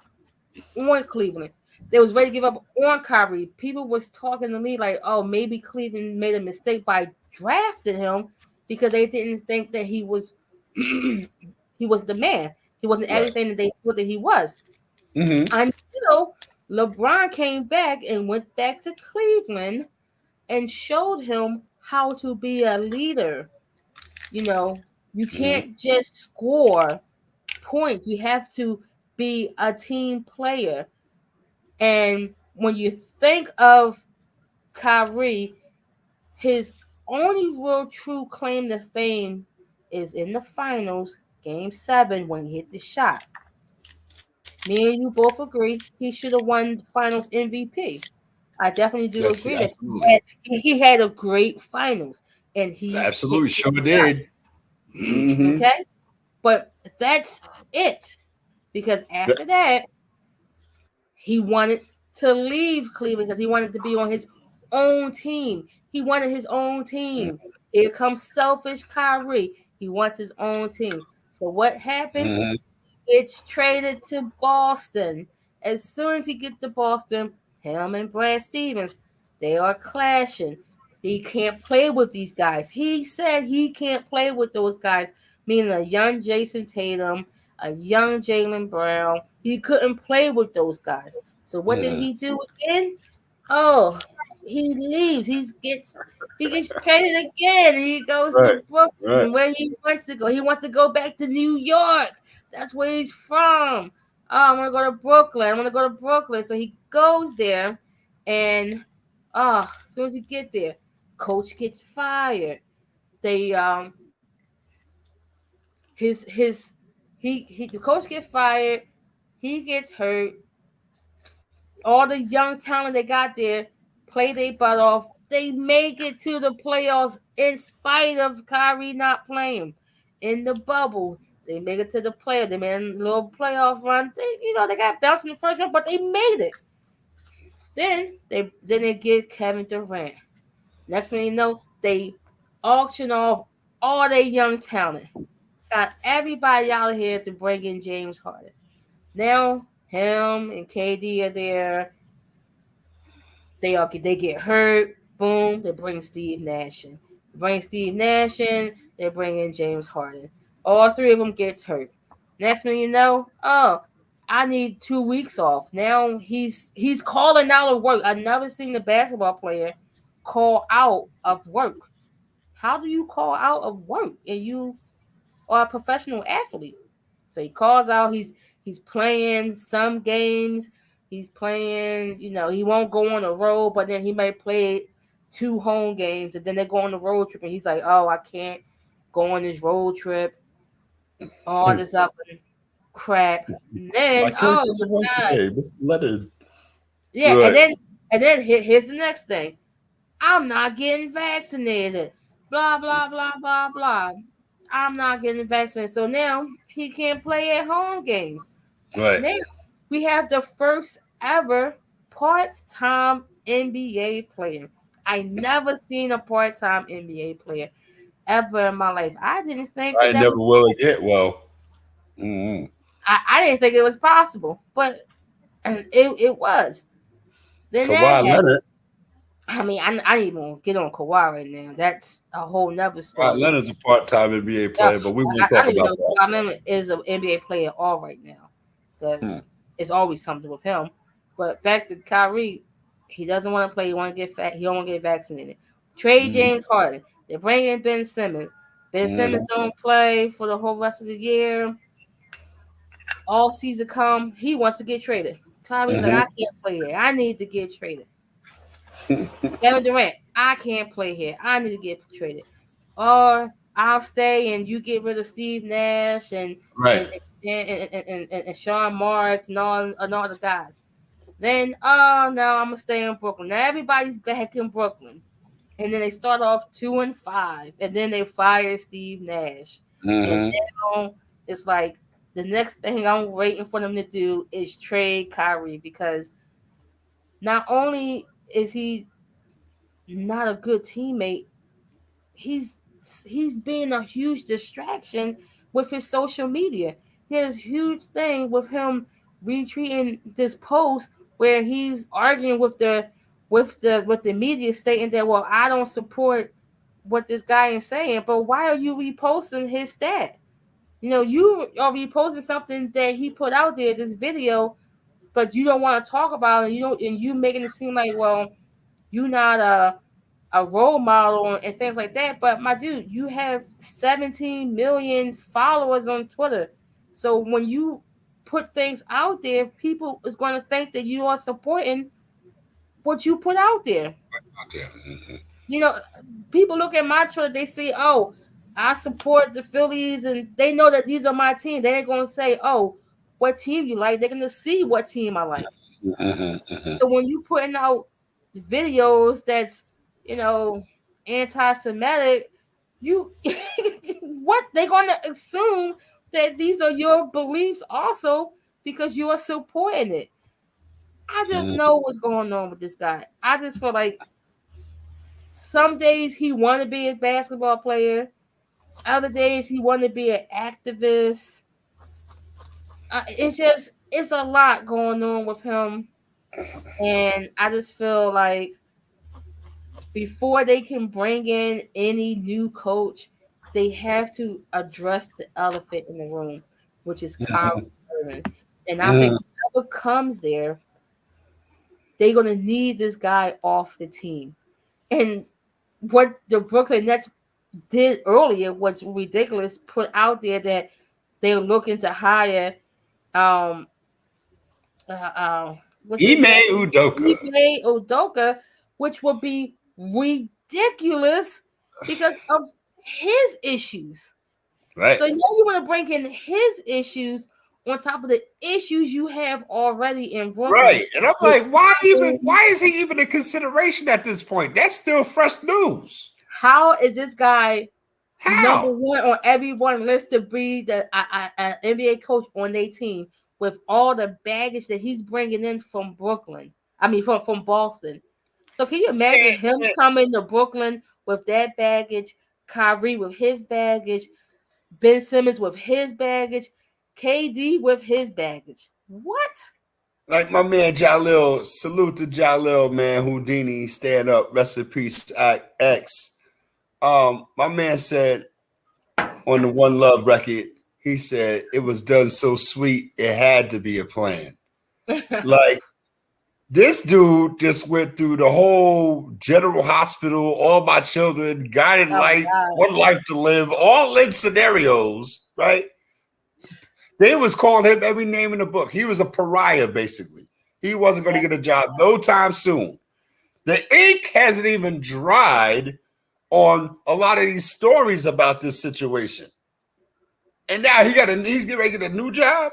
on Cleveland. They was ready to give up on Kyrie. People was talking to me like, "Oh, maybe Cleveland made a mistake by drafting him because they didn't think that he was he was the man. He wasn't Right. everything that they thought that he was." Mm-hmm. Until LeBron came back and went back to Cleveland and showed him how to be a leader. You know, you Mm-hmm. can't just score points. You have to be a team player. And when you think of Kyrie, his only real true claim to fame is in the finals, game 7, when he hit the shot. Me and you both agree he should have won the finals MVP. I definitely do Yes, agree that absolutely. he had a great finals and he hit Absolutely. the Sure shot. did. Mm-hmm. Okay? But that's it. Because after that, he wanted to leave Cleveland because he wanted to be on his own team. He wanted his own team. Here comes selfish Kyrie. He wants his own team. So what happens? Mm-hmm. Gets traded to Boston. As soon as he gets to Boston, him and Brad Stevens, they are clashing. He can't play with these guys. He said he can't play with those guys, meaning a young Jason Tatum, a young Jaylen Brown. He couldn't play with those guys. So what did Mm-hmm. he do again? Oh, he leaves. He gets traded again. And he goes to Right. Right. Brooklyn, where he wants to go. He wants to go back to New York. That's where he's from. Oh, I'm gonna go to Brooklyn. I'm gonna go to Brooklyn. So he goes there, and as soon as he get there, coach gets fired. They his he the coach gets fired. He gets hurt. All the young talent they got there play their butt off. They make it to the playoffs in spite of Kyrie not playing. In the bubble, they make it to the playoffs. They made a little playoff run. They got bounced in the first round, but they made it. Then they get Kevin Durant. Next thing you know, they auction off all their young talent. Got everybody out here to bring in James Harden. Now him and KD are there. They get hurt. Boom. They bring Steve Nash in. They bring in James Harden. All three of them gets hurt. Next thing you know, I need 2 weeks off. Now he's calling out of work. I've never seen a basketball player call out of work. How do you call out of work and you are a professional athlete? So he calls out. He's playing some games. He's playing. He won't go on the road, but then he might play 2 home games, and then they go on the road trip, and he's like, "Oh, I can't go on this road trip." All this up and crap. And Why then, can't I oh get the my work god, today? Mr. Leonard. yeah, and Right. then here's the next thing. I'm not getting vaccinated. Blah blah blah blah blah. I'm not getting vaccinated, so now he can't play at home games. Right. Now we have the first ever part-time NBA player. I never seen a part-time NBA player ever in my life. I didn't think I that never was will again. Well, mm-hmm. I didn't think it was possible, but it was. Then that Kawhi happened. Leonard. I mean, I didn't even get on Kawhi right now. That's a whole nother Kawhi story. Leonard's a part-time NBA Yeah, player, but we won't I talk don't even about know that. if Kawhi is an NBA player at all right now, Hmm. because it's always something with him. But back to Kyrie, he doesn't want to play. He want to get fat. He don't want to get vaccinated. Trade Mm-hmm. James Harden. They bring in Ben Simmons. Ben Simmons Mm-hmm. don't play for the whole rest of the year. All season come, he wants to get traded. Kyrie's like, I can't play here. I need to get traded. Kevin Durant, I can't play here. I need to get traded. Or I'll stay and you get rid of Steve Nash Right. and Sean Marks and all the guys. Then no, I'm gonna stay in Brooklyn. Now everybody's back in Brooklyn. And then they start off 2-5. And then they fire Steve Nash. And Mm-hmm. now it's like the next thing I'm waiting for them to do is trade Kyrie, because not only is he not a good teammate, he's he's being a huge distraction with his social media. He has huge thing with him retweeting this post where he's arguing with the media, stating that, well, I don't support what this guy is saying, but why are you reposting his stat? You are reposting something that he put out there, this video, but you don't want to talk about it. You making it seem like, well, you're not a role model and things like that. But my dude, you have 17 million followers on Twitter. So when you put things out there, people is going to think that you are supporting what you put out there. Out there. Mm-hmm. You know, people look at my Twitter, they say, "Oh, I support the Phillies," and they know that these are my team. They ain't going to say, "Oh, what team you like?" They're going to see what team I like. Mm-hmm. Mm-hmm. So when you putting out videos that's, you know, anti-Semitic, you what they're gonna assume that these are your beliefs also, because you are supporting it. I don't know what's going on with this guy. I just feel like some days he want to be a basketball player, other days he want to be an activist. It's a lot going on with him, and I just feel like before they can bring in any new coach, they have to address the elephant in the room, which is Kyrie Irving. And I think Mm-hmm. whoever comes there, they're gonna need this guy off the team. And what the Brooklyn Nets did earlier was ridiculous. Put out there that they're looking to hire um what's his Ime name? Udoka. Ime Udoka, which would be ridiculous because of his issues. Right. So now you want to bring in his issues on top of the issues you have already in Brooklyn. Right. And I'm With like, why is he even a consideration at this point? That's still fresh news. how is this guy number How? one on everyone list to be the NBA coach on their team with all the baggage that he's bringing in from Brooklyn? I mean, from Boston. So can you imagine him And coming to Brooklyn with that baggage, Kyrie with his baggage, Ben Simmons with his baggage, KD with his baggage? What? like my man Jalil, salute to Jalil, man. Houdini, stand up, rest in peace, X. My man said on the One Love record, he said it was done so sweet, it had to be a plan. Like this dude just went through the whole General Hospital, all my children, guided Oh my life, God. one life to live, all live scenarios, right? They was calling him every name in the book. He was a pariah, basically. He wasn't going to get a job no time soon. The ink hasn't even dried on a lot of these stories about this situation. And now he's getting ready to get a new job.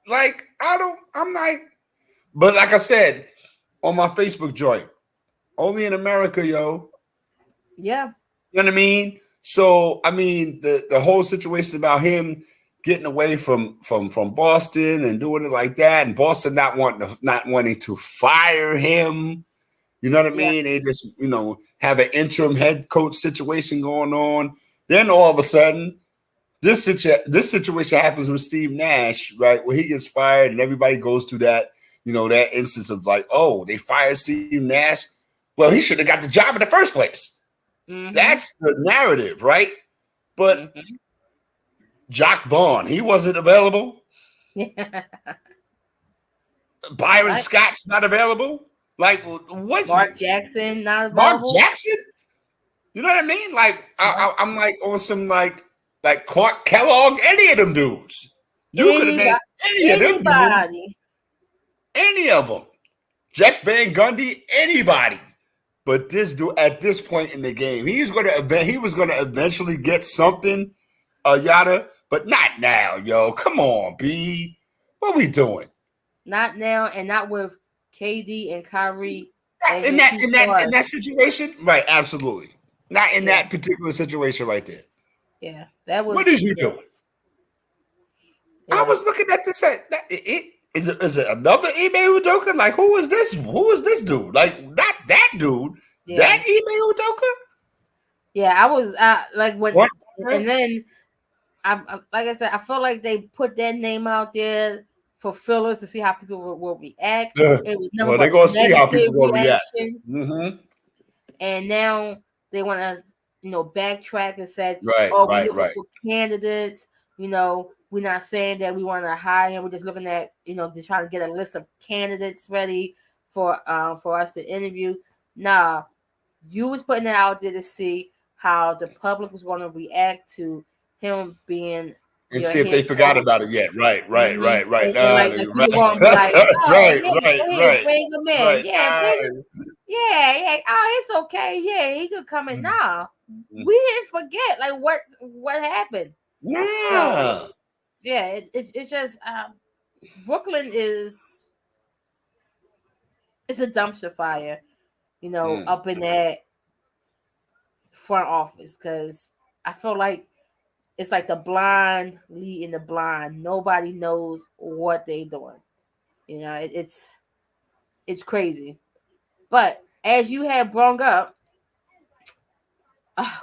Like, I'm like, but like I said, on my Facebook joint, only in America, yo. Yeah. You know what I mean? So, I mean, the whole situation about him getting away from Boston and doing it like that, and Boston not wanting to fire him. You know what I Yeah. mean? They just, have an interim head coach situation going on. Then all of a sudden, this situation happens with Steve Nash, right? Where he gets fired and everybody goes through that, that instance of like, oh, they fired Steve Nash. Well, he should have got the job in the first place. Mm-hmm. That's the narrative, right? But Jock Vaughn, he wasn't available. Byron Right. Scott's not available. Like, what's Mark Jackson not Mark available. Jackson? You know what I mean? Like, I'm like on some like Clark Kellogg, any of them dudes. You could have named any of them dudes, Anybody. any of them. Jeff Van Gundy, anybody. But this dude, at this point in the game, he was going to eventually get something, yada, but not now, yo. Come on, B. What we doing? Not now, and not with KD and Kyrie as In your that two in that stars. in that situation, right? Absolutely, not in Yeah. that particular situation right there. Yeah, that was. What is you doing? Yeah. I was looking at this. Is it another Ime Udoka? Like, who is this? Who is this dude? Like, not that dude. Yeah. That Ime Udoka? Yeah, I was like when, What? and then I like I said, I feel like they put that name out there for fillers to see how people will react. It was nothing Well, they're but gonna see how people negative gonna react. reaction, Mm-hmm. and now they want to, backtrack and said, Right, "Oh, we're right, looking right. for candidates." We're not saying that we want to hire him. We're just looking at, just trying to get a list of candidates ready for us to interview. Nah, you was putting it out there to see how the public was going to react to him being And your see if head they forgot coach. about it yet. Right, right, Mm-hmm. right, right. And like people going to be like, "Oh, Right, yeah, right, go ahead, right, bring him in. right. Yeah, bring him. Yeah. Oh, it's okay. Yeah, he could come in. Nah, we didn't forget like what happened. So Yeah. yeah, it's just Brooklyn is it's a dumpster fire, up in that front office because I feel like it's like the blind leading the blind. Nobody knows what they're doing. It's crazy. But as you have brought up,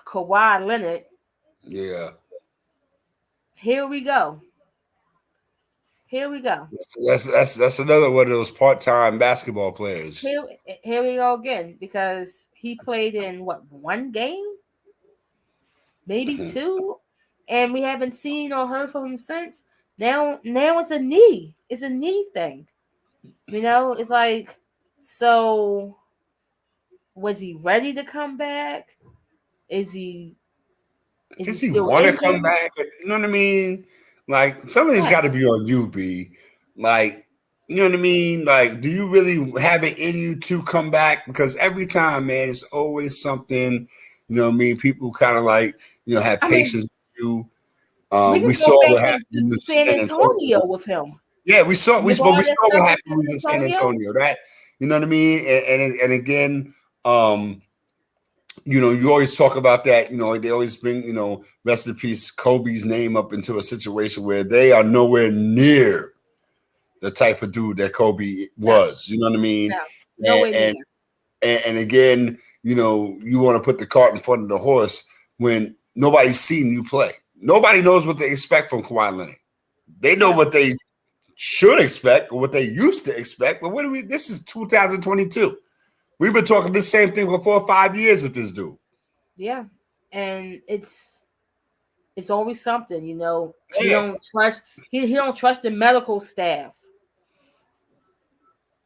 Kawhi Leonard. Yeah. Here we go. Here we go. That's another one of those part-time basketball players. Here we go again because he played in one game, maybe two, and we haven't seen or heard from him since. Now it's a knee. It's a knee thing. You know, it's like, so was he ready to come back? Is he is he Does he still want to come injured? back? You know what I mean? Like somebody's Right. got to be on you, B. Like, you know what I mean? Like, do you really have it in you to come back? Because every time, man, it's always something. You know what I mean? People kind of like, have I mean, patience with you. we We can go saw back what happened to with San San Antonio Antonio. with him. Yeah, we saw we Remember but all we that saw stuff what in happened San with San Antonio? Antonio. That you know what I mean? And again, um, you always talk about that. They always bring, rest in peace, Kobe's name up into a situation where they are nowhere near the type of dude that Kobe No, was. You know what I mean? no, And nowhere and near. and again, you want to put the cart in front of the horse when nobody's seen you play. Nobody knows what they expect from Kawhi Leonard. They know No, what they should expect or what they used to expect. But what do we? This is 2022. We've been talking the same thing for 4 or 5 years with this dude. yeah, and it's always something. You know, he Yeah, don't trust he don't trust the medical staff.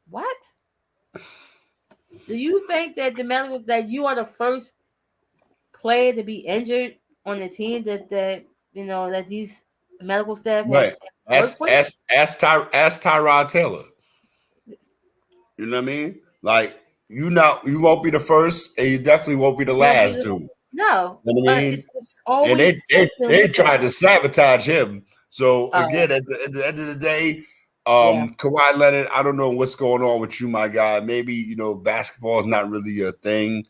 What? Do you think that the medical that you are the first player to be injured on the team that that these medical staff have right. worked Ask with? ask ask Tyrod Taylor. You know what I mean? Like you won't be the first, and you definitely won't be the Won't be last the dude. You no. know what I mean? It's And they always they, something they with him. tried to sabotage him. So Oh again, at the end of the day, yeah, Kawhi Leonard, I don't know what's going on with you, my guy. Maybe basketball is not really your thing.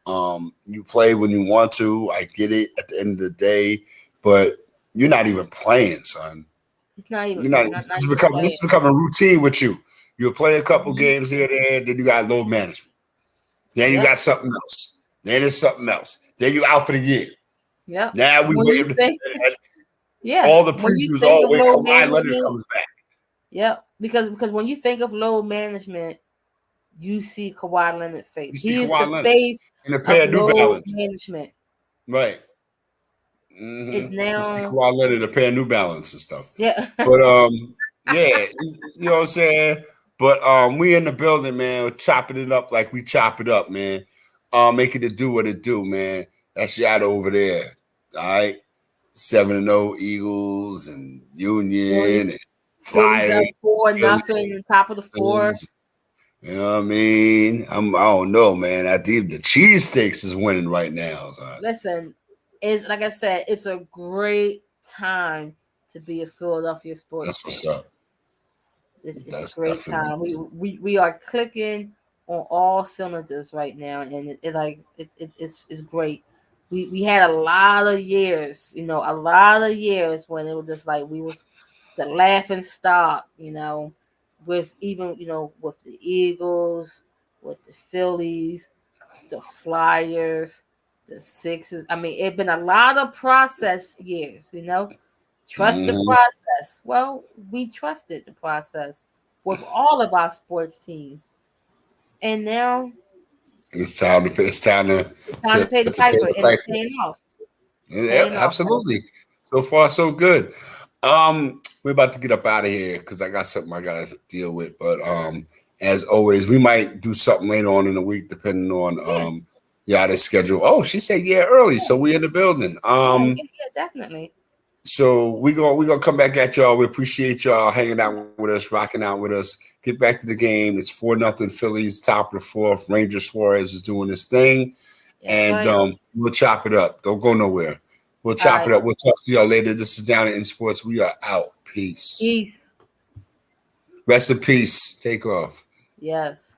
You play when you want to. I get it at the end of the day, but you're not even playing, son. it's not even You're not. not It's, not it's even becoming this playing. is becoming routine with you. You'll play a couple Hmm. games here, there. Then you got load management. Then you Yep, got something else. Then it's something else. Then you out for the year. yep. Now we When you wait. think, yeah, All the when you previews. think Oh of wait, load Kawhi Leonard management, comes back. yep, because when you think of load management, you see Kawhi Leonard's face. You see He is the Kawhi Leonard face in a of pair of New load Balance, management. right? It's You see now, Kawhi Leonard in a pair of New Balance and stuff. yeah. But yeah, you know what I'm saying. But we in the building, man. We're chopping it up like we chop it up, man. Making it do what it do, man. That's Yada over there. All right, 7-0 Eagles and Union Phillies, and Phillies up Flyers, 4-0 on top of the four. Phillies. You know what I mean? I don't know, man. I think the cheesesteaks is winning right now. So Listen, it's like I said, it's a great time to be a Philadelphia sports that's what's fan. up. It's a That's great definitely time. what's up. We are clicking on all cylinders right now, and it's great. We had a lot of years, a lot of years when it was just like we was the laughing stock, with even with the Eagles, with the Phillies, the Flyers, the Sixers. I mean, it's been a lot of process years. Trust the Mhm. process. Well, we trusted the process with all of our sports teams. And now It's time to pay. It's time it's time to pay the to pay piper, the and it's piper. paying off. Yep, Paying off. absolutely. So far, so good. We're about to get up out of here because I got something I gotta deal with. But as always, we might do something later on in the week, depending on Yeah, Yada's schedule. Oh, she said yeah early, yeah, so we in the building. yeah, definitely. So we gonna come back at y'all. We appreciate y'all hanging out with us, rocking out with us. Get back to the game. It's 4-0 Phillies, top of the fourth. Ranger Suarez is doing his thing. That's And right. we'll chop it up. Don't go nowhere. We'll All chop right. it up. We'll talk to y'all later. This is Down in Sports. We are out. Peace. Peace. Rest in peace. Take off. Yes.